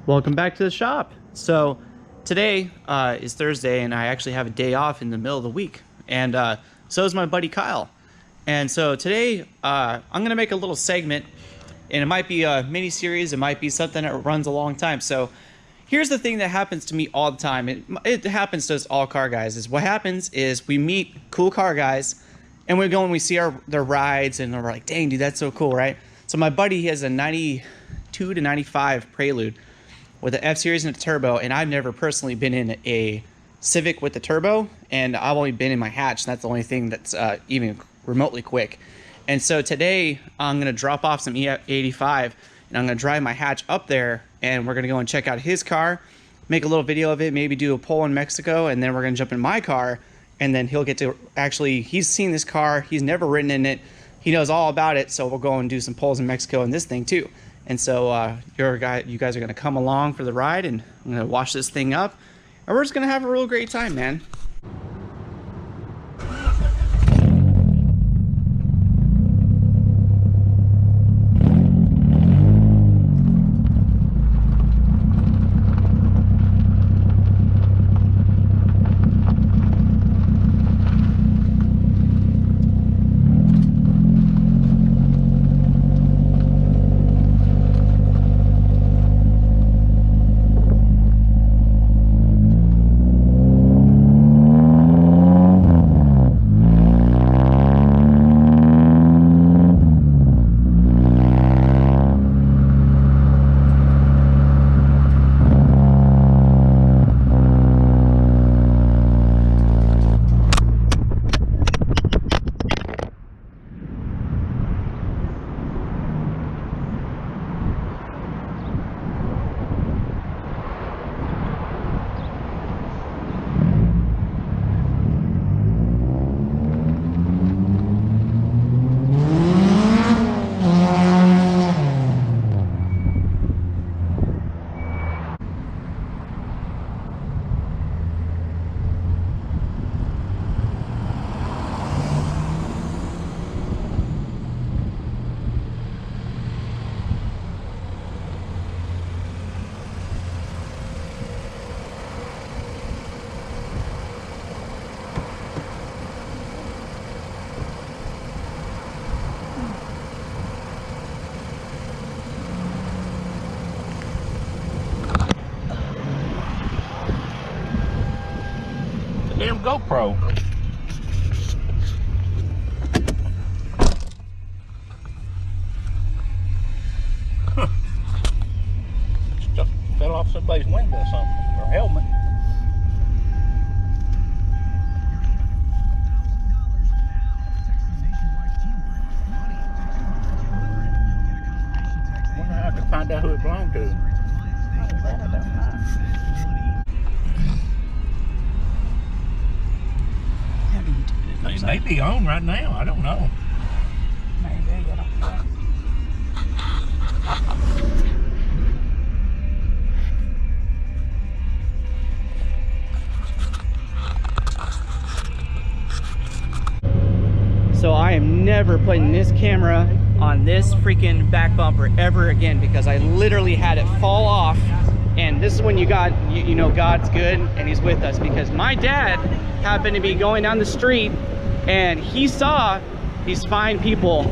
Welcome back to the shop. So today is Thursday and I actually have a day off in the middle of the week, and so is my buddy Kyle. And so today I'm gonna make a little segment, and it might be a mini series, it might be something that runs a long time. So here's the thing that happens to me all the time. It happens to us all car guys. Is what happens is we meet cool car guys and we go and we see their rides and we're like, dang dude, that's so cool, right? So my buddy, he has a 92 to 95 Prelude with an F-Series and a turbo, and I've never personally been in a Civic with the turbo, and I've only been in my hatch, and that's the only thing that's even remotely quick. And so today I'm gonna drop off some E85 and I'm gonna drive my hatch up there, and we're gonna go and check out his car, make a little video of it, maybe do a pull in Mexico, and then we're gonna jump in my car, and then he'll get to actually, he's seen this car, he's never ridden in it, he knows all about it, so we'll go and do some pulls in Mexico in this thing too. And so you guys are gonna come along for the ride, and I'm gonna wash this thing up, and we're just gonna have a real great time, man. Damn GoPro. Stuff fell off somebody's window or something, or helmet. Wonder how I could find out who it belonged to. It may be on right now. I don't know. Maybe, I don't know. So I am never putting this camera on this freaking back bumper ever again, because I literally had it fall off. And this is when you know God's good and he's with us, because my dad happened to be going down the street and he saw these fine people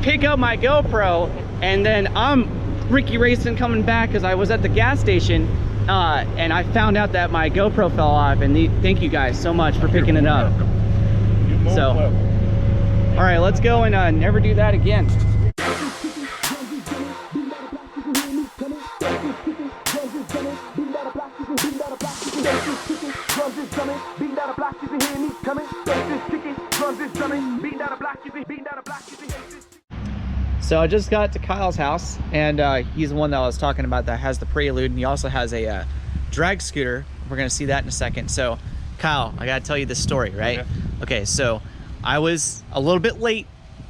pick up my GoPro, and then I'm Ricky racing coming back because I was at the gas station, and I found out that my GoPro fell off, and thank you guys so much for picking it up. So, all right, let's go and never do that again. So I just got to Kyle's house, and he's the one that I was talking about that has the Prelude, and he also has a drag scooter. We're gonna see that in a second. So Kyle, I gotta tell you this story, right? Okay, so I was a little bit late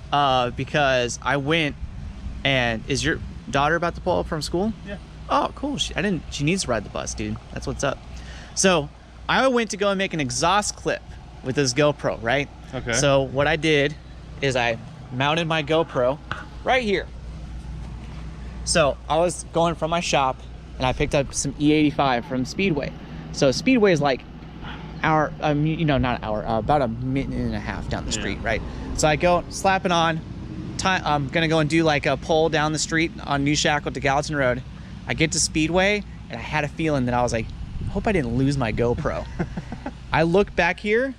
because I went, and is your daughter about to pull up from school? Yeah. Oh, cool. She needs to ride the bus, dude. That's what's up. So I went to go and make an exhaust clip with this GoPro, right? Okay. So what I did is I mounted my GoPro right here. So I was going from my shop and I picked up some E85 from Speedway. So Speedway is like hour, you know, not an hour, about a minute and a half down the street, right? So I go, slap it on. I'm gonna go and do like a pull down the street on New Shackle to Gallatin Road. I get to Speedway, and I had a feeling that I was like, I hope I didn't lose my GoPro. I look back here,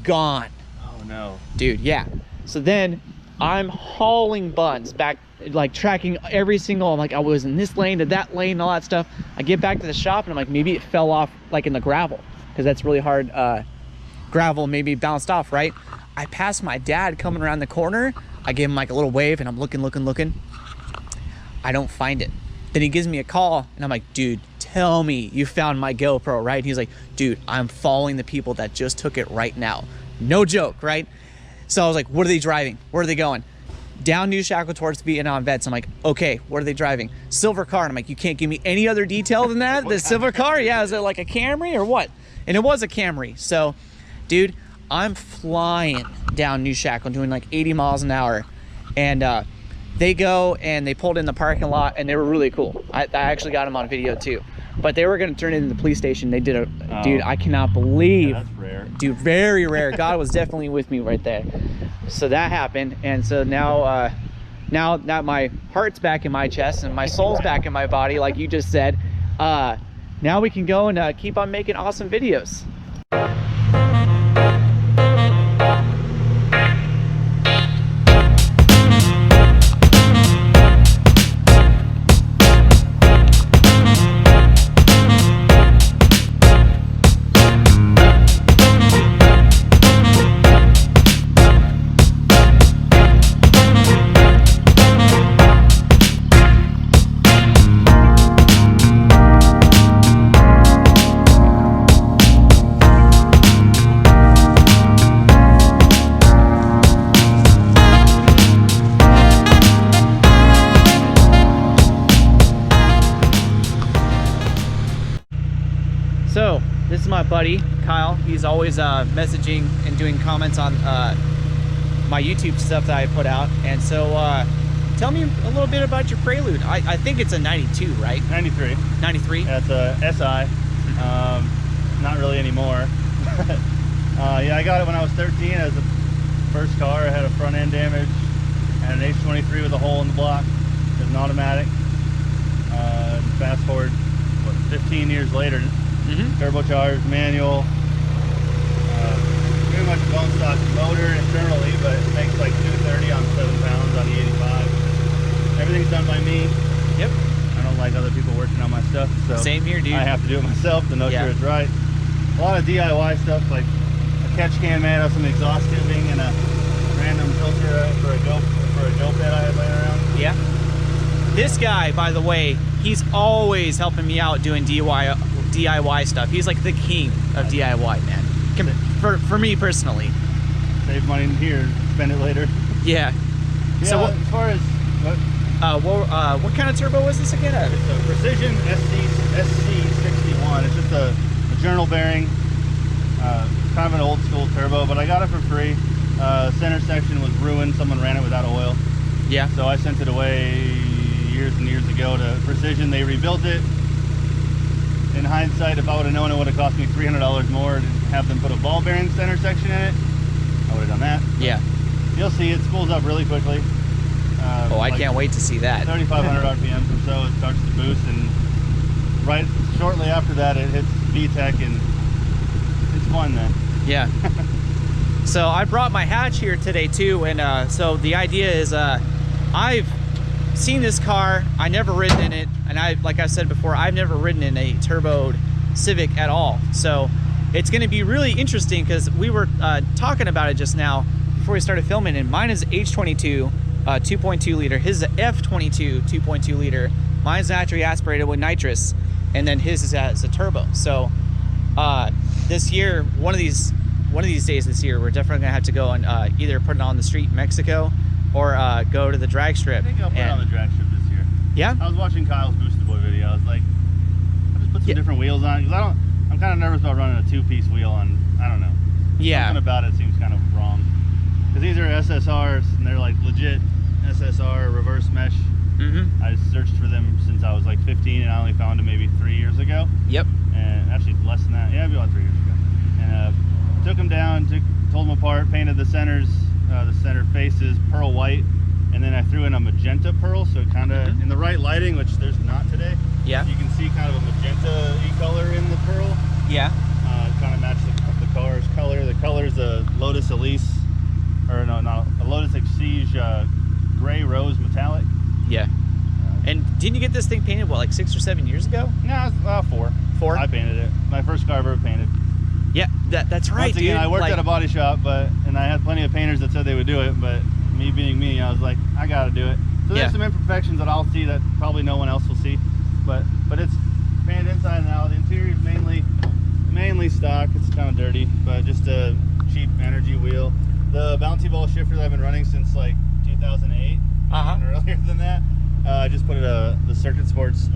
gone. Oh no. Dude, yeah. So then I'm hauling buns back, like tracking every single, like I was in this lane to that lane and all that stuff. I get back to the shop and I'm like, maybe it fell off like in the gravel, because that's really hard gravel, maybe bounced off, right? I pass my dad coming around the corner. I give him like a little wave and I'm looking. I don't find it. Then he gives me a call and I'm like, dude, tell me you found my GoPro, right? And he's like, dude, I'm following the people that just took it right now. No joke, right? So I was like, what are they driving? Where are they going? Down New Shackle towards Vietnam Vets. I'm like, okay, what are they driving? Silver car. And I'm like, you can't give me any other detail than that? The silver car? Yeah, is it like a Camry or what? And it was a Camry. So, dude, I'm flying down New Shackle doing like 80 miles an hour. And they go and they pulled in the parking lot and they were really cool. I actually got them on video too. But they were going to turn it into the police station. They did a, dude, I cannot believe. Yeah, that's rare. Dude, very rare. God was definitely with me right there. So that happened. And so now, now that my heart's back in my chest and my soul's back in my body, like you just said, now we can go and keep on making awesome videos. So this is my buddy Kyle. He's always messaging and doing comments on my YouTube stuff that I put out. And so tell me a little bit about your Prelude. I think it's a 92, right? 93. 93? That's a SI. Not really anymore. Yeah, I got it when I was 13 as the first car. I had a front end damage and an H23 with a hole in the block. It was an automatic. Fast forward, what, 15 years later, turbocharged, manual, pretty much bone stock motor internally, but it makes like 230 on 7 pounds on the 85. Everything's done by me. Yep. I don't like other people working on my stuff, so same here, dude. I have to do it myself to know sure it's right. A lot of DIY stuff, like a catch can made out of some exhaust tubing and a random filter for a go pit I had laying around. Yeah. This guy, by the way, he's always helping me out doing DIY stuff. He's like the king of DIY, man. For me personally. Save money here, spend it later. Yeah. Yeah, So as far as what kind of turbo was this again? it's a Precision SC61. It's just a journal bearing, kind of an old school turbo, but I got it for free. Center section was ruined. Someone ran it without oil. Yeah. So I sent it away years and years ago to Precision. They rebuilt it. In hindsight, if I would have known, it would have cost me $300 more to have them put a ball bearing center section in it. I would have done that. Yeah. You'll see it spools up really quickly. Oh, I can't wait to see that. 3,500 RPMs or so, it starts to boost, and right shortly after that, it hits VTEC, and it's fun then. Yeah. So I brought my hatch here today too, and so the idea is I've seen this car, I never ridden in it, and like I said before, I've never ridden in a turboed Civic at all. So it's going to be really interesting because we were talking about it just now before we started filming, and mine is H22 2.2 liter, his is a F22 2.2 liter, mine's naturally aspirated with nitrous, and then his is a turbo. So this year, one of these days this year, we're definitely gonna have to go and either put it on the street in Mexico or go to the drag strip. I think I'll put it on the drag strip this year. Yeah? I was watching Kyle's Boosted Boy video. I was like, I'll just put some different wheels on, because I'm kind of nervous about running a two-piece wheel on, I don't know. Yeah. Something about it seems kind of wrong. Because these are SSRs, and they're like legit SSR reverse mesh Mm-hmm. I searched for them since I was like 15, and I only found them maybe 3 years ago. Yep. And actually less than that. Yeah, maybe about 3 years ago. And took them down, told them apart, painted the centers, the center faces pearl white, and then I threw in a magenta pearl, so it kind of, in the right lighting, which there's not today, Yeah. you can see kind of a magenta-y color in the pearl. Yeah. Kind of matched the car's color. The color's a Lotus Elise, or no, not a Lotus Exige gray rose metallic. Yeah. And didn't you get this thing painted, what, like 6 or 7 years ago? No, it's 4. 4? I painted it. My first car I've ever painted. Yeah, that's right, Once again, dude. I worked Like, at a body shop, and I had plenty of painters that said they would do it, but me being me, I was like, I gotta do it. So there's Yeah. some imperfections that I'll see that probably no one else will see, but it's painted inside and out. The interior is mainly stock. It's kind of dirty, but just a cheap energy wheel. The bouncy ball shifter that I've been running since like 2008, even earlier than that. I just put it the Circuit Sports,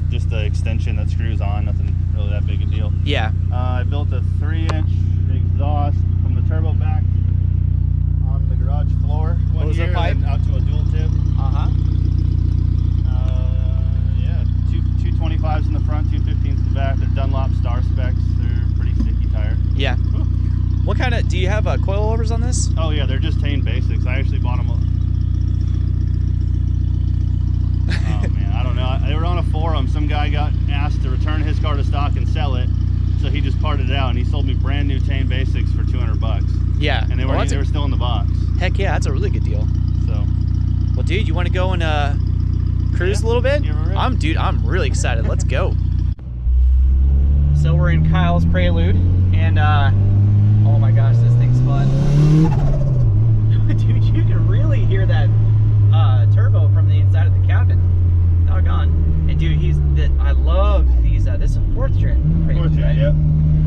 just the extension that screws on. Nothing really that big a deal. Yeah. I built a 3-inch exhaust from the turbo back on the garage floor one Hose year, pipe? and then out to a dual tip. Yeah, two 25s in the front, 215s in the back. They're Dunlop Star specs. They're pretty sticky tire. Yeah. Whew. What kind of, do you have coilovers on this? Oh yeah, they're just Tane Basics. I actually bought them. Oh man, I don't know. They were on a forum. Some guy got asked to return his car to stock and sell it, so he just parted it out, and he sold me brand new Tane Basics for $200. Yeah. And they were still in the box. Heck yeah, that's a really good deal. So. Well, dude, you want to go and cruise a little bit? You ever ready? Dude, I'm really excited. Let's go. So we're in Kyle's Prelude, and oh my gosh, this thing's fun. Dude, you can really hear that turbo from the inside of the cabin. Doggone. And dude, I love these. This is a 4th gen Prelude, Fourth gen, right? yep.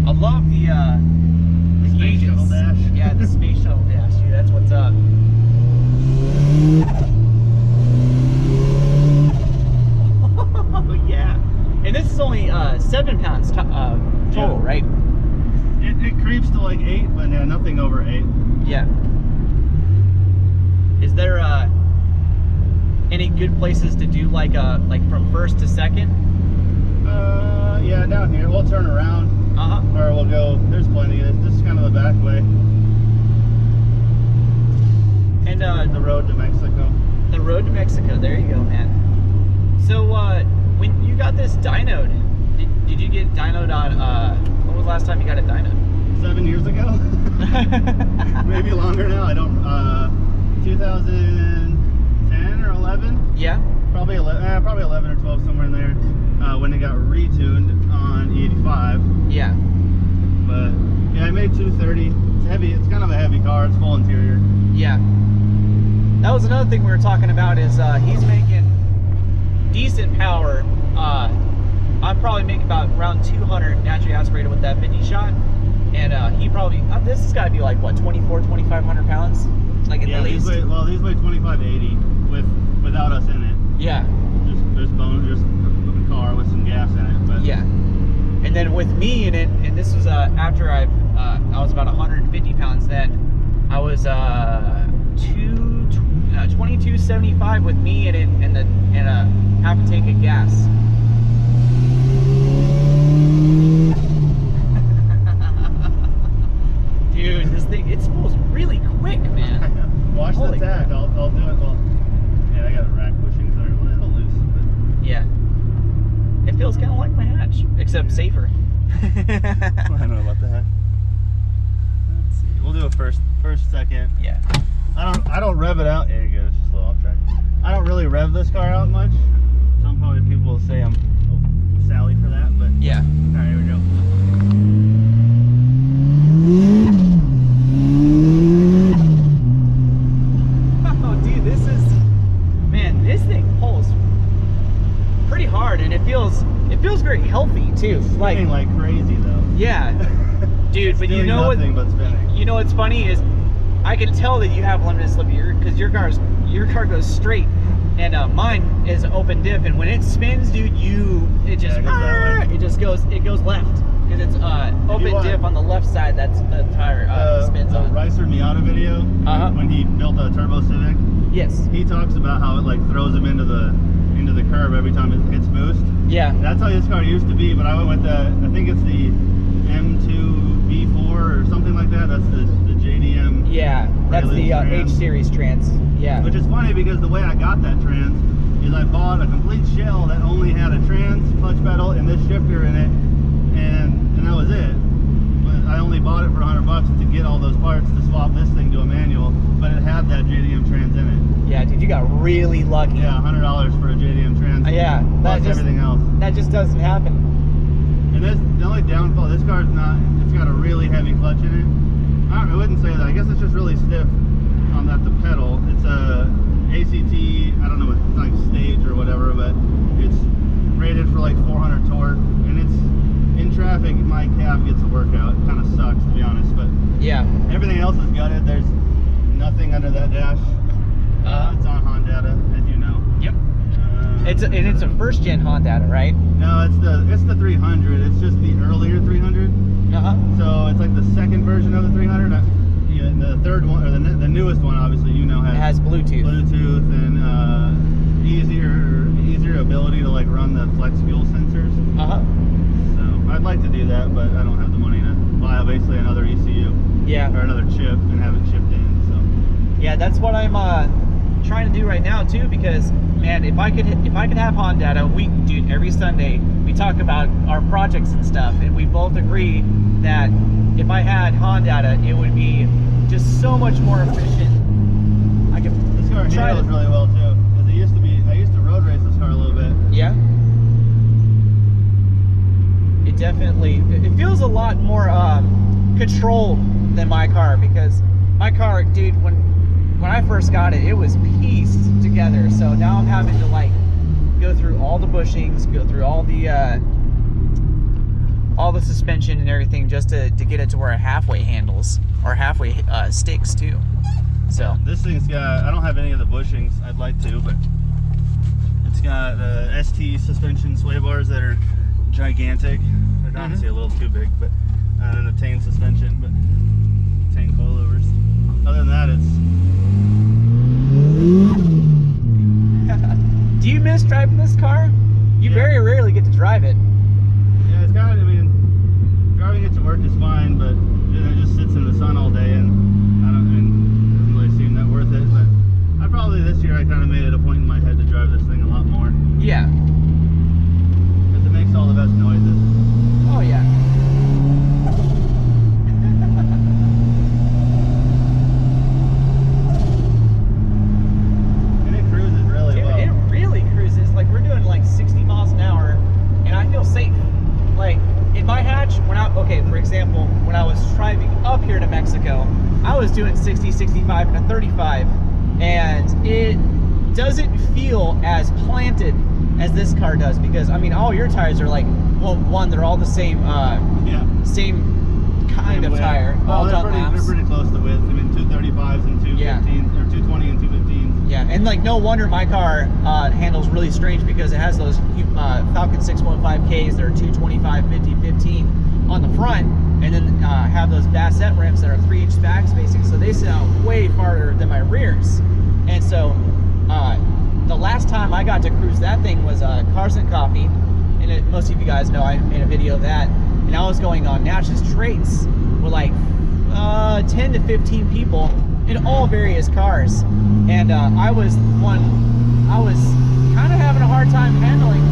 I love the Space gauges. Shuttle dash. Yeah, the space shuttle dash, dude. That's what's up. Oh yeah. And this is only 7 pounds total, Yeah. right? It creeps to like 8, but yeah, nothing over 8. Yeah. Is there any good places to do like from first to second? Yeah, down here. We'll turn around, Uh-huh. or we'll go. There's plenty. This is kind of the back way. And The road to Mexico. the road to Mexico. There you go, man. So when you got this dynoed, did you get dynoed on when was the last time you got it dynoed? 7 years ago. Maybe longer now. I don't. 2010 or 11. Yeah. Probably 11 or 12, somewhere in there. When it got retuned on E85. Yeah. But yeah, I made 230. It's heavy. It's kind of a heavy car. It's full interior. Yeah. That was another thing we were talking about is he's making decent power. I'm probably making about around 200 naturally aspirated with that 50 shot. And he probably, this has got to be like, what, 2,500 pounds? Like at the least? These weigh 2580 without us in it. Yeah. There's a car with some gas in it. But Yeah. And then with me in it, and this was after I was about 150 pounds then, I was 2275 with me in it and a half a tank of gas. Dude, this thing, it spools really quick, man. Watch Holy the tag. I'll do it. Well, yeah, I got a rack bushings that are a little loose. But Yeah. It feels kind of like my hatch, except safer. I don't know about that. Let's see. We'll do a first, second. Yeah. I don't rev it out. There you go. It's just a little off track. I don't really rev this car out much. Some probably people will say I'm Sally for that, but Yeah. all right, here we go. Oh, dude, this thing pulls pretty hard, and it feels very healthy too. Spinning like crazy though. Yeah, dude. But you Doing know what? nothing but spinning. You know what's funny is I can tell that you have limited slip because your car goes straight, and mine is open diff, and when it spins, dude, it just it goes that way. it goes left because it's open diff on the left side. That's the tire spins on. Ricer Miata video Uh-huh. when he built a Turbo Civic. Yes. He talks about how it like throws him into the curb every time it hits boost. Yeah. That's how this car used to be, but I went with the, I think it's the M2B4 or something like that. That's the JDM. Yeah, that's the H series trans. Yeah. Which is funny because the way I got that trans is I bought a complete shell that only had a trans, clutch pedal, and this shifter in it, and that was it. But I only bought it for $100 to get all those parts to swap this thing to a manual, but it had that JDM trans in it. Yeah, dude, you got really lucky. Yeah, $100 for a JDM trans. Yeah, plus everything else. That just doesn't happen. And the only downfall, this car's not, it's got a really heavy clutch in it. I wouldn't say that. I guess it's just really stiff on the pedal. It's a ACT, I don't know, it's like stage or whatever, but it's rated for like 400 torque, and it's in traffic. My cab gets a workout. It kind of sucks, to be honest, but yeah, everything else is gutted. There's nothing under that dash. It's on Honda, as you know. Yep. It's a first gen Honda, right? No, it's the 300. It's just the earlier 300. So it's like the second version of the 300. Yeah, the third one, or the newest one, obviously, you know, has Bluetooth. Bluetooth and easier ability to like run the flex fuel sensors. So I'd like to do that, but I don't have the money to buy basically another ECU. Yeah. Or another chip and have it shipped in. So yeah, that's what I'm trying to do right now too, because man, if I could have Honda, dude, every Sunday we talk about our projects and stuff, and we both agree that if I had Honda, it would be just so much more efficient. I could. This car handles really well too, because I used to road race this car a little bit. Yeah. It definitely, it feels a lot more controlled than my car, because my car, dude, when I first got it, it was pieced together. So now I'm having to like go through all the bushings, go through all the suspension and everything just to get it to where it halfway handles or halfway sticks too. So this thing's got, I don't have any of the bushings. I'd like to, but it's got ST suspension sway bars that are gigantic. They're obviously a little too big, but and a Tane suspension, but Tane coilovers. Other than that, it's. Do you miss driving this car? You very rarely get to drive it. Yeah, it's kind of, I mean, driving it to work is fine, but it just sits in the sun all day, and it doesn't really seem that worth it. But this year I kind of made it a point in my head to drive this thing a lot more. Yeah. Because it makes all the best noises. Oh, yeah. And it cruises really well. It really cruises. Like, we're doing like 60 miles an hour, and I feel safe. Like, in my hatch, okay, for example, when I was driving up here to Mexico, I was doing 60, 65, and a 35, and it doesn't feel as planted as this car does, because, I mean, all your tires are like, well, one, they're all the same, same kind of tire. Oh, they're pretty close to width. I mean, 235s and 215s, or 220 and 215s. Yeah, and like, no wonder my car handles really strange, because it has those Falcon 615Ks that are 225, 50, 15 on the front, and then have those Bassett rims that are 3-inch back spacing, so they sit out way farther than my rears. And so the last time I got to cruise that thing was Cars and Coffee, and most of you guys know I made a video of that, and I was going on Natchez Traits with like 10 to 15 people in all various cars, and I was kind of having a hard time handling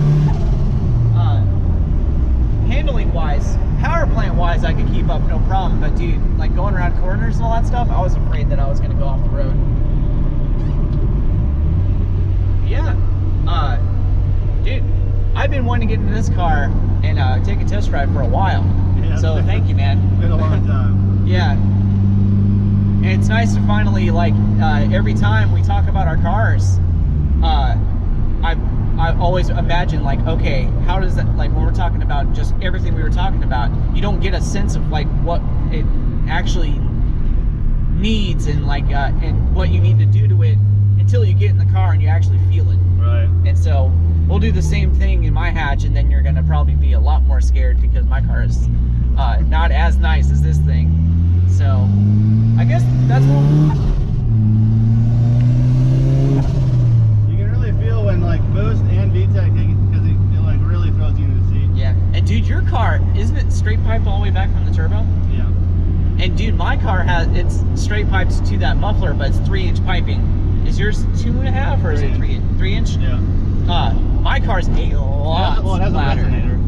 wise. Power plant wise, I could keep up no problem, but dude, like going around corners and all that stuff, I was afraid that I was going to go off the road. Yeah, dude, I've been wanting to get into this car and take a test drive for a while. Yeah, so thank you, man. It's been a long time. Yeah, and it's nice to finally, like, every time we talk about our cars, I always imagine, like, okay, how does that, like, when we're talking about just everything we were talking about, you don't get a sense of like what it actually needs and like and what you need to do to it until you get in the car and you actually feel it. Right. And so we'll do the same thing in my hatch, and then you're gonna probably be a lot more scared because my car is not as nice as this thing. So I guess that's what Dude, your car, isn't it straight piped all the way back from the turbo? Yeah. And dude, my car it's straight piped to that muffler, but it's 3-inch piping. Is yours 2.5 or is it 3 inch? Yeah. My car's a lot Well, it has flatter. a resonator.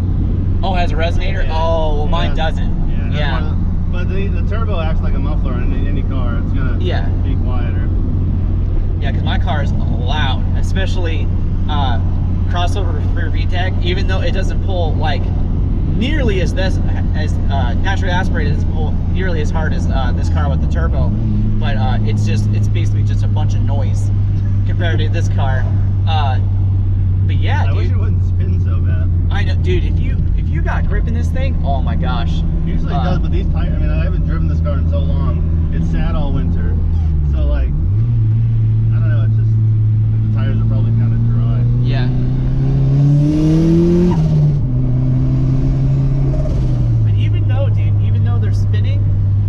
Oh, it has a resonator? Yeah. Oh, well, mine Yeah. doesn't. Yeah. Yeah. But the turbo acts like a muffler in any car. It's gonna be quieter. Yeah, because my car is loud, especially crossover rear VTEC. Even though it doesn't pull like nearly as naturally aspirated, it doesn't pull nearly as hard as this car with the turbo. But it's basically just a bunch of noise compared to this car. But yeah, I dude. wish it wouldn't spin so bad. I know, dude. If you got grip in this thing, oh my gosh. Usually it does, but these tires, I mean, I haven't driven this car in so long. It's sat all winter. So, like, I don't know, it's just, the tires are probably kind of dry. Yeah. But even though they're spinning,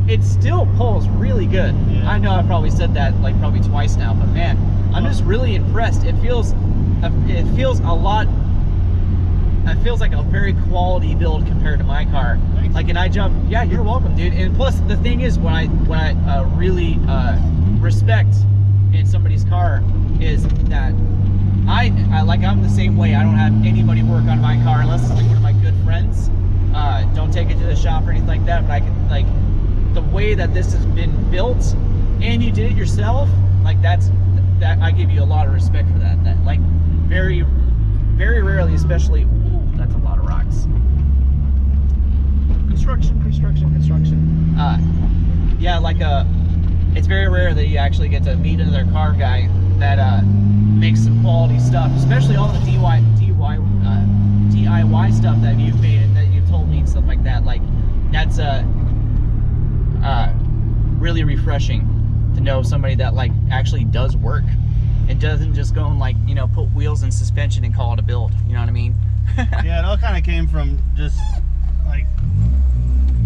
it still pulls really good. Yeah. I know I probably said that like probably twice now, but man, I'm just really impressed. It feels like a very quality build compared to my car. Thanks. Like, and I jump. Yeah, you're welcome, dude. And plus, the thing is, when I really respect in somebody's car is that I'm the same way. I don't have anybody work on my car unless it's like one of my good friends. Don't take it to the shop or anything like that. But I can, like, the way that this has been built, and you did it yourself. Like, that I give you a lot of respect for that. That, like, very, very rarely, especially. Ooh, that's a lot of rocks. Construction. Yeah, like it's very rare that you actually get to meet another car guy that makes some quality stuff, especially all the DIY stuff that you've made and that you've told me and stuff like that. Like, that's really refreshing to know somebody that like actually does work and doesn't just go and, like, you know, put wheels and suspension and call it a build. You know what I mean? Yeah, it all kind of came from just, like,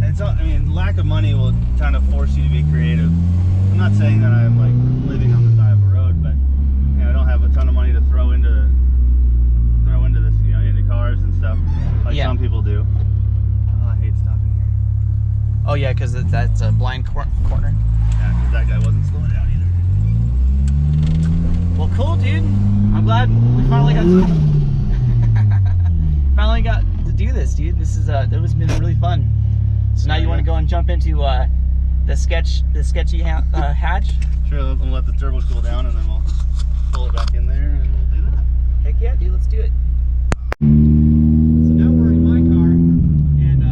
I mean, lack of money will kind of force you to be creative. I'm not saying that I'm, like, living on the side of a road, but, you know, I don't have a ton of money to throw into this, you know, into cars and stuff, like some people do. Oh, I hate stopping here. Oh yeah, because that's a blind corner. Yeah, because that guy wasn't slowing down either. Well, cool, dude. I'm glad we finally got to do this, dude. This is it was been really fun. So now you want to go and jump into the sketchy hatch? Sure, we'll let the turbo cool down and then we'll pull it back in there and we'll do that. Heck yeah, dude. Let's do it. So now we're in my car, and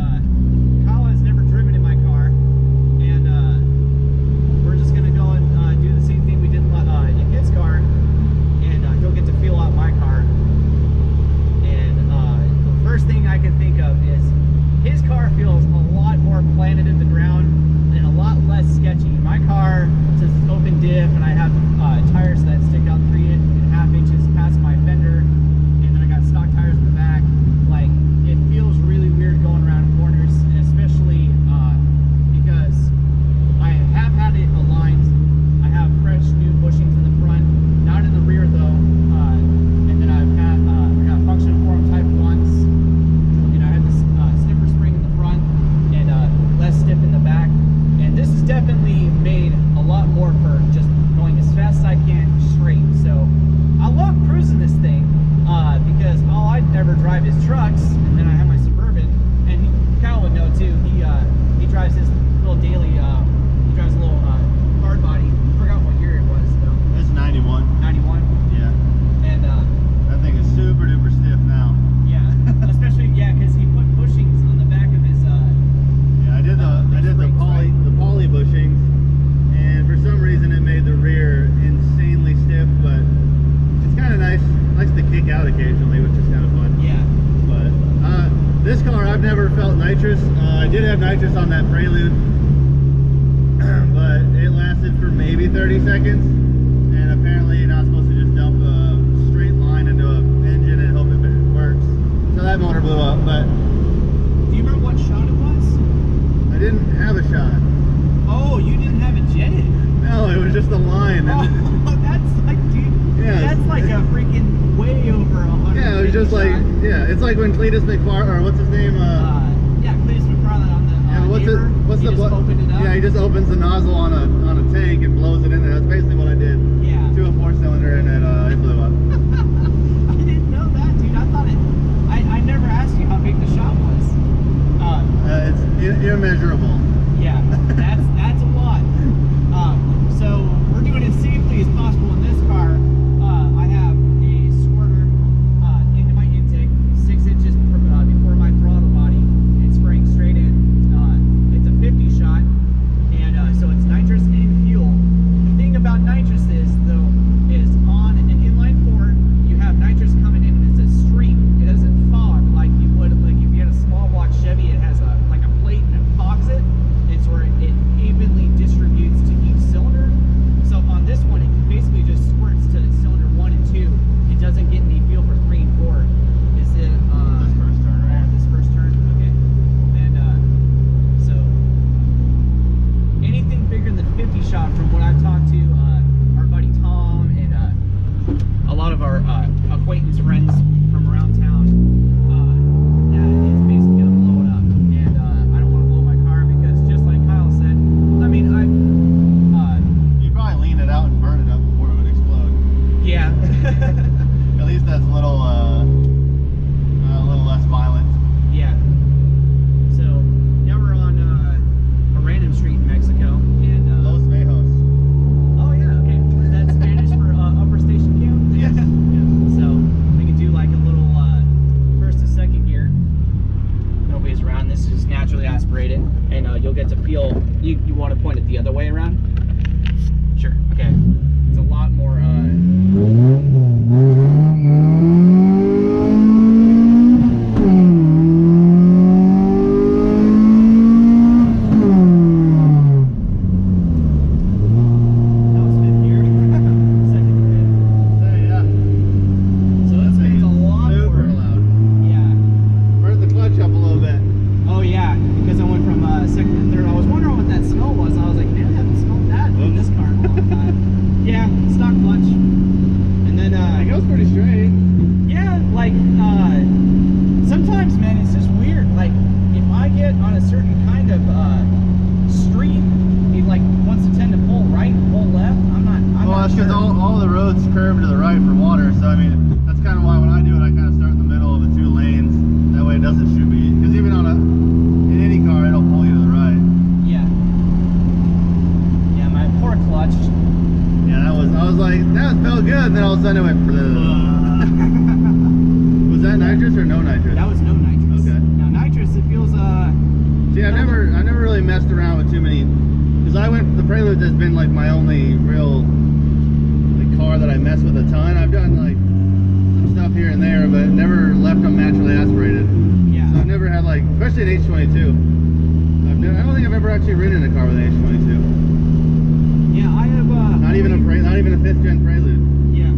Kyle has never driven in my car, and we're just gonna go and do the same thing we did in his car, and go get to feel out my car. And the first thing I can think of is his car feels a lot more planted in the ground and a lot less sketchy. My car is an open diff, and I have tires that stick out 3.5 inches past my fender, and then I got stock tires in the back. Like, it feels really weird going around corners, and especially because I have had it aligned. I have fresh new bushings in the front, not in the rear though, and then I've had I got function form type 1s, and I have this sniffer spring in the front and less stiff in the back, and this is definitely made a lot more for just going as fast as I can straight. So I love cruising this thing because all I ever drive is trucks, and then I have my Suburban, and Kyle would know too. He drives his little daily. He drives a little hard body. I forgot what year it was though. It's 91. 91. Yeah. And that thing is super duper stiff now. yeah, especially because he put bushings on the back of his. Yeah, I did the poly bushings, and for some reason it made the rear insanely stiff, but it's kind of nice to kick out occasionally, which is kind of fun. Yeah. But this car, I've never felt nitrous. I did have nitrous on that Prelude, but it lasted for maybe 30 seconds, and apparently you're not supposed to just dump a straight line into an engine and hope it works. So that motor blew up, but Do you remember what shot it was? I didn't have a shot. Oh, you didn't have it jetted. No, it was just a line. Oh, that's like, dude. Yeah, that's like a freaking way over 100. Yeah, it was just like, yeah, it's like when Cletus McFarland, or what's his name? Yeah, Cletus McFarland on the neighbor, what's he the just opened it up. Yeah, he just opens the nozzle on a tank and blows it in there. That's basically what I did. Yeah. To a 4-cylinder, and it blew up. I didn't know that, dude. I thought it. I never asked you how big the shot was. It's immeasurable. Yeah, that's a lot. So we're doing it safely as possible in this car. I have a squirter into my intake, 6 inches before my throttle body. It's spraying straight in. It's a 50 shot, and so it's nitrous and fuel. The thing about nitrous is on an inline 4, you have nitrous coming in, and it's a stream. It doesn't fog like you would, like if you had a small block Chevy. It has a plate and it fogs it. It's where it evenly distributes to each cylinder. So on this one, it basically just squirts to cylinder 1 and 2. It doesn't get any feel for 3 and 4. Is it This first turn, right? this first turn? Okay. And so anything bigger than 50 shot, from what I've talked to our buddy Tom and a lot of our acquaintance friends from around town, that it's basically gonna blow it up. And I don't want to blow my car because, just like Kyle said, I mean, You'd probably lean it out and burn it up before it would explode. yeah. At least that's a little less violent. Yeah. So now we're on a random street in Mexico, and Los Mejos. oh yeah, okay. Is that Spanish for upper station camp? Yes. So we can do like a little first to second gear. Nobody's around. This is naturally aspirated, and you'll get to feel. You want to point it the other way around? Sure. Okay. It's a lot more. That was fifth gear. Second to fifth. Hey, yeah. So it spins a lot Super more. loud. Yeah. Burn the clutch up a little bit. Oh yeah, because I went from second to third. I was wondering what that smell was. I was like, man, I haven't smelled that in this car in a long time. Yeah, stock clutch. And then It goes pretty straight. yeah, like sometimes, man, it's just weird. Like if I get on a certain kind of street, it like wants to tend to pull right, pull left. I'm Well, not that's because sure. all the roads curve to the right for water. So I mean, that's kind of why when I do it, I kind of start in the middle of the 2 lanes. That way it doesn't shoot me. Because even in any car, it'll pull you to the right. Yeah. Yeah, my poor clutch. Yeah, I was like, that felt good. Then all of a sudden it went. Was that nitrous or no nitrous? That was no nitrous. Okay. Now nitrous, it feels See, I've never really messed around with too many. Because the Prelude has been like my only real car that I mess with a ton. I've done like some stuff here and there, but never left them naturally aspirated. yeah. So I've never had like, especially an H22. I don't think I've ever actually ridden in a car with an H22. Yeah, I have Not even a 5th gen Prelude. yeah.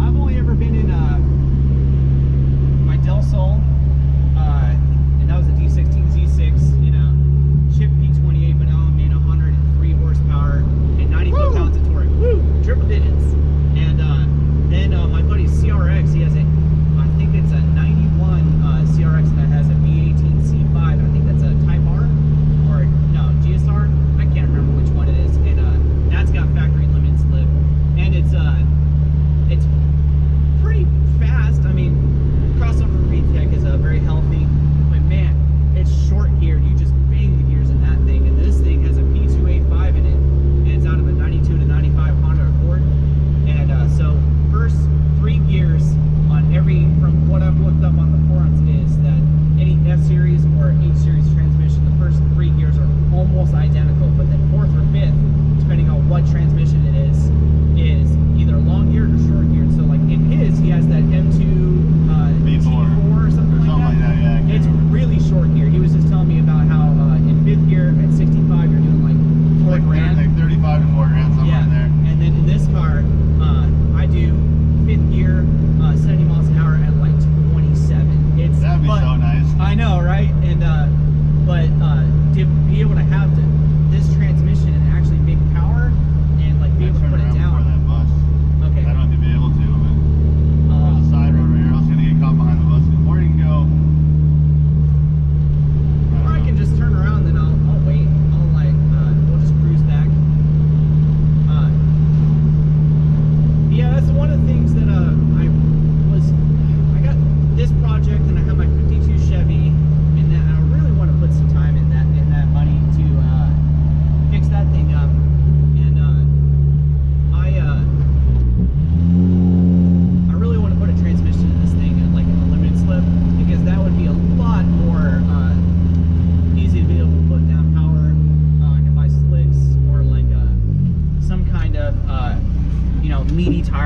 I've only ever been in my Del Sol, and that was a D16 Z6 in a chip P28, but now I'm in 103 horsepower and 90 foot-pounds of torque. Woo! Triple digits. And then my buddy CRX, he has a, I think it's a 91 CRX that has a V18 C5. I think that's a Type R, or no, GSR. I can't remember which one it is. And that's got factory limited slip, and it's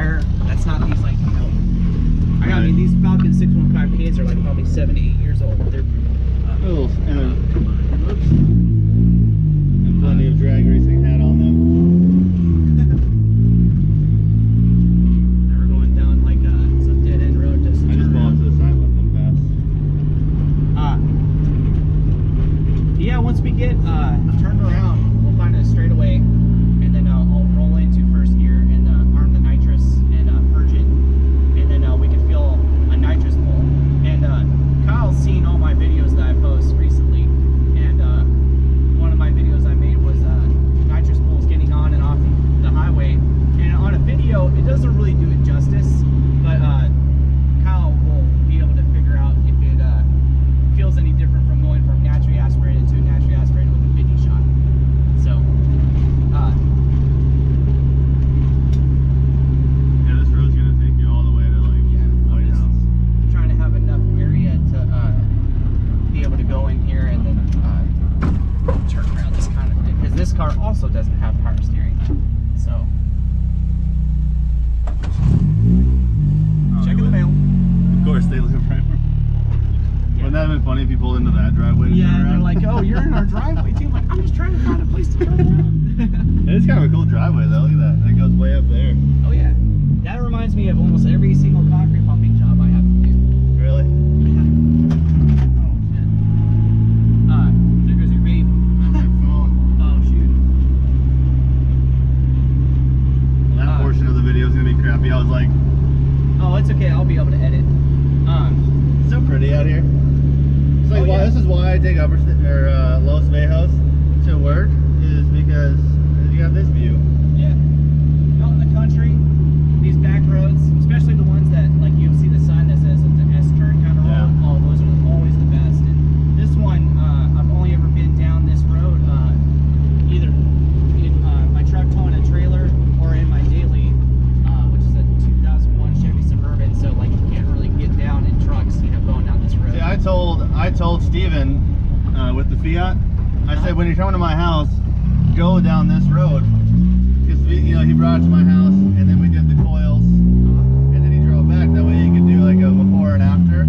fire. That's not these like, you know. I mean, these Falcon 615Ks are like probably 7 to 8 years old. They're Oops. And plenty of drag racing hat on them. Now we're going down like some dead end road. Just I just turn pulled around. to the side with them fast. Yeah, once we get turned around, we'll find a straightaway, and then I'll roll into first gear and arm the nitrous and purge it, and then we can feel a nitrous pull. And Kyle's seen all my videos that I post recently, and one of my videos I made was nitrous pulls getting on and off the highway. And on a video, it doesn't really do it justice, but Kyle will be able to figure out if it feels any different from going from naturally aspirated to naturally aspirated with a 50 shot. So, Yeah, this road's gonna take you all the way to like White I'm House. just trying to have enough area to be able to go in here and then turn around this kind of thing. Because this car also doesn't have power steering. So, check in the mail. Of course, they live right. Wouldn't that have been funny if you pulled into that driveway? To Yeah, turn and they're around? like, oh, you're in our driveway too. I'm like, I'm just trying to find a place to turn around. It is kind of a cool driveway though. Look at that. It goes way up there. Oh yeah, that reminds me of almost every single concrete pumping job I have to do. Really? Oh shit. There goes your vape. My phone. Oh shoot. Well, that portion of the video is gonna be crappy. I was like, Oh, it's okay. I'll be able to edit. it's so pretty out here. It's like Oh, why yeah. this is why I take Los Vejos to work is because you got this view. Yeah. Out in the country, these back roads, especially the ones that like you'll see the sign that says it's an S turn kind of road. Yeah. Oh, those are always the best. And this one, I've only ever been down this road either in my truck towing a trailer or in my daily, which is a 2001 Chevy Suburban. So like you can't really get down in trucks, you know, going down this road. See, I told Steven with the Fiat, I said when you're coming to my house, go down this road because he brought it to my house and then we did the coils and then he drove back. That way you could do like a before and after.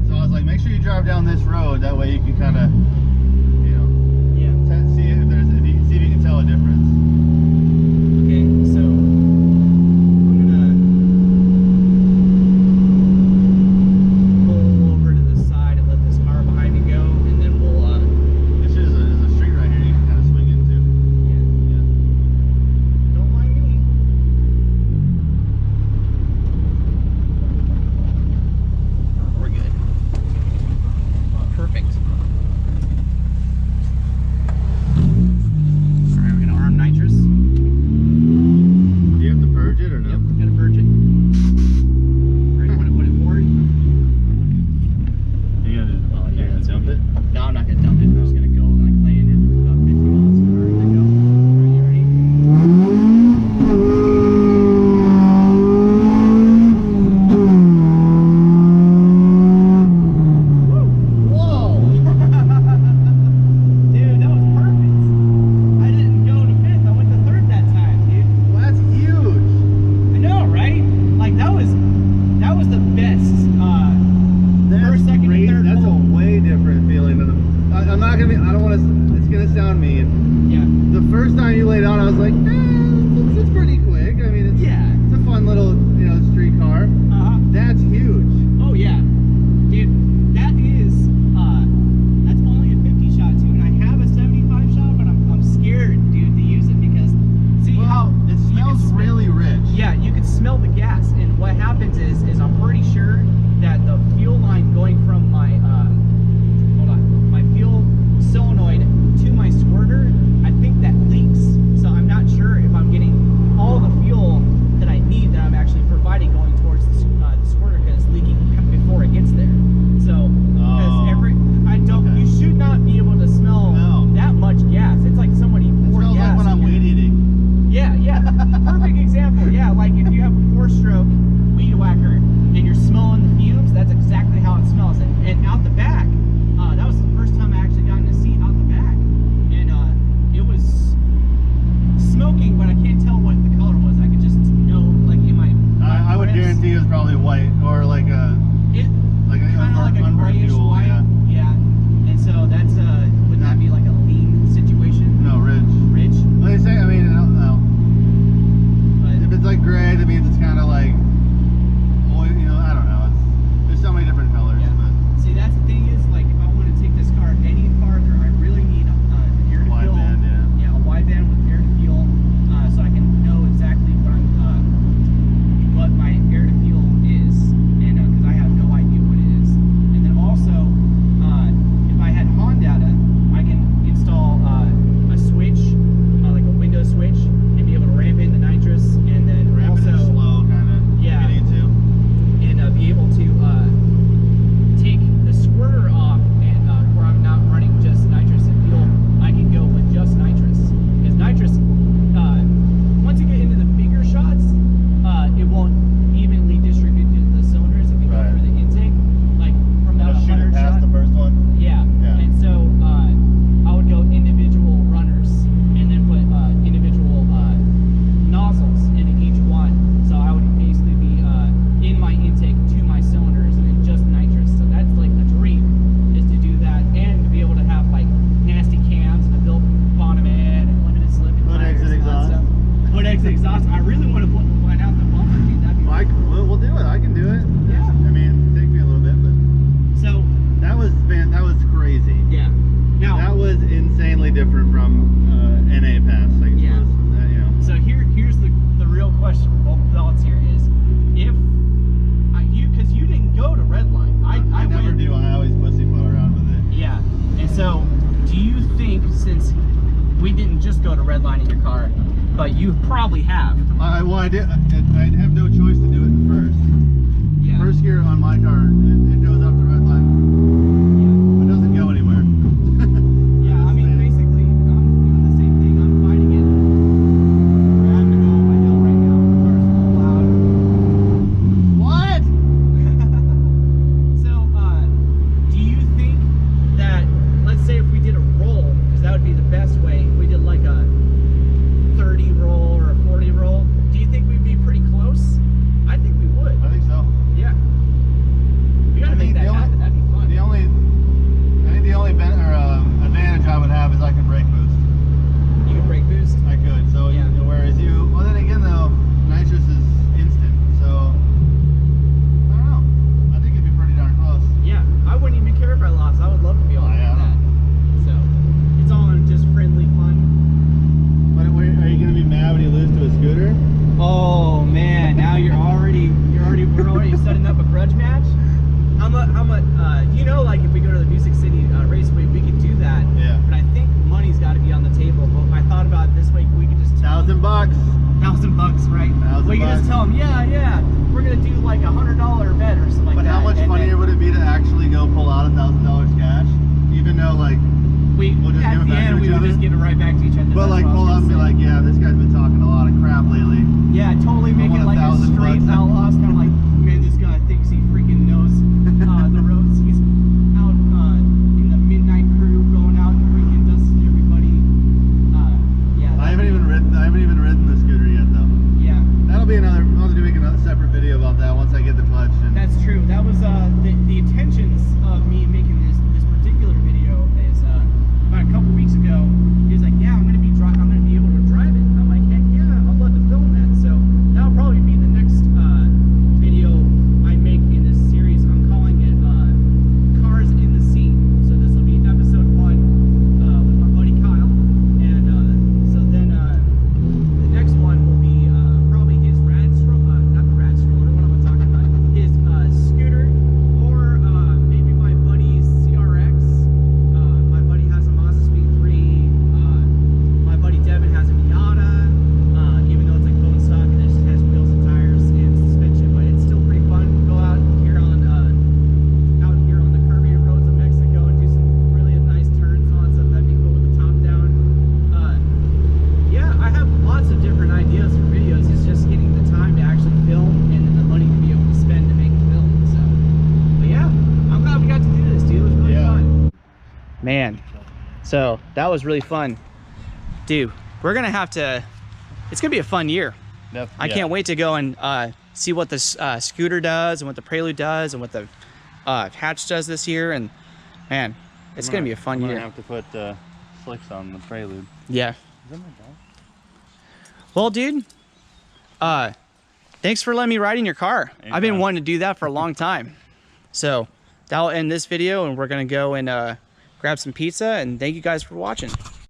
So I was like, make sure you drive down this road. That way you can kind of, Yeah. see if you can tell a difference. Okay, so I'm gonna pull over to the side and let this car behind me go, and then we'll This is a street right here you can kind of swing into. yeah. Don't mind me. We're good. Perfect. Alright, we're gonna arm nitrous. Do you have to purge it or no? Yep, gotta purge it. Ready, want to put it forward? You gotta dump it? No, I'm not gonna dump it. I'm just gonna go like land it about 50 miles an hour and then go. Are you ready? Whoa! Dude, that was perfect. I didn't go to fifth. I went to third that time, dude. Well, that's huge. I know, right? Like that was the best. That's First, second, and great. third That's pull. a way different feeling than I'm not gonna be. I don't want to. It's gonna sound mean. Yeah. The first time you laid on, I was like, it's pretty quick. I mean, Yeah. it's a fun little street car. That's huge. Oh yeah, dude. That is that's only a 50 shot too, and I have a 75 shot, but I'm scared, dude, to use it because see how it you smells can smell- really rich. Yeah, you can smell the gas, and what happens is I'm pretty sure that the fuel line going from my my fuel solenoid to my squirter, I think that leaks. So I'm not sure That was crazy. Yeah. Now That was insanely different from NA pass. Like, Yeah. you know. So here's the real question for both thoughts here is if because you didn't go to Redline. I never went, do. I always pussyfoot around with it. Yeah. And so do you think, since we didn't just go to Redline in your car, but you probably have. Well, I did. I'd have no choice to do it first. Yeah. First gear on my car, it goes up to Redline. It doesn't go anywhere. Yeah, I mean, basically, I'm doing the same thing. I'm fighting it. We're having to go on my hill right now. The car's full loud. What? So, do you think that, let's say if we did a roll, because that would be the best way, if we did like a 30 roll or a 40 roll, do you think we'd be pretty close? I think we would. I think so. Yeah. We gotta make that happen. That'd be fun. I think the only advantage I would have is I can brake boost. You can brake boost. I could. So Yeah. whereas you, well then again though, nitrous is instant. So I don't know. I think it'd be pretty darn close. Yeah, I wouldn't even care if I lost. I would love to be able to Oh, yeah, do that. So it's all in just friendly fun. But are you gonna be mad when you lose to a scooter? Oh man, now we're already setting up a grudge match. How much? You know, like if we go to the Music City Raceway, we could do that. Yeah. But I think money's got to be on the table. But I thought about it this week. We could just $1,000. $1,000, right? We could just tell them, yeah, we're gonna do like $100 bet or something like But that. how much and funnier then would it be to actually go pull out $1,000 cash, even though like we'll just at give it the back to end each we would other? just give it right back to each other. But That's like what I was pull up and be gonna like, say. yeah, this guy's been talking a lot of crap lately. Yeah, totally make it want like a $1,000 straight bucks. outlaws, kind of like, man, this guy thinks he freaking knows the roads. He's out in the midnight crew, going out and freaking dusting everybody. Yeah. I haven't even ridden the scooter yet though. Yeah, That'll be another. I'll do another separate video about that once I get the clutch. And that's true. That was the intentions of me making this particular video is about a couple weeks ago. He was like, yeah, I'm gonna be able to drive it. I'm like, heck yeah, I'd love to film that. So that'll probably be the next video I make in this series. I'm calling it Cars in the Scene. So this will be episode 1 with my buddy Kyle, and so then the next one will be probably his not the rad stroller. What am I talking about? His scooter, or maybe my buddy's CRX. My buddy has a Mazda Speed 3. My buddy Devin has a Miata, even though it's like bone stock and it just has wheels and tires and suspension, but it's still pretty fun. Go out here on the curvier roads of Mexico and do some really nice turns and all that stuff. That'd be cool with the top down. Yeah, I have lots of different ideas for videos. It's just getting the time to actually film and then the money to be able to spend to make the film. So, but yeah, I'm glad we got to do this, dude. It was really fun. Man, so that was really fun. Dude, we're gonna have to, it's gonna be a fun year. I can't wait to go and see what this scooter does and what the Prelude does and what the hatch does this year. And man, it's gonna be a fun year. I have to put slicks on the Prelude. Yeah. Is that my dog? Well, dude, thanks for letting me ride in your car. I've been Anytime. wanting to do that for a long time. So that'll end this video, and we're gonna go and grab some pizza. And thank you guys for watching.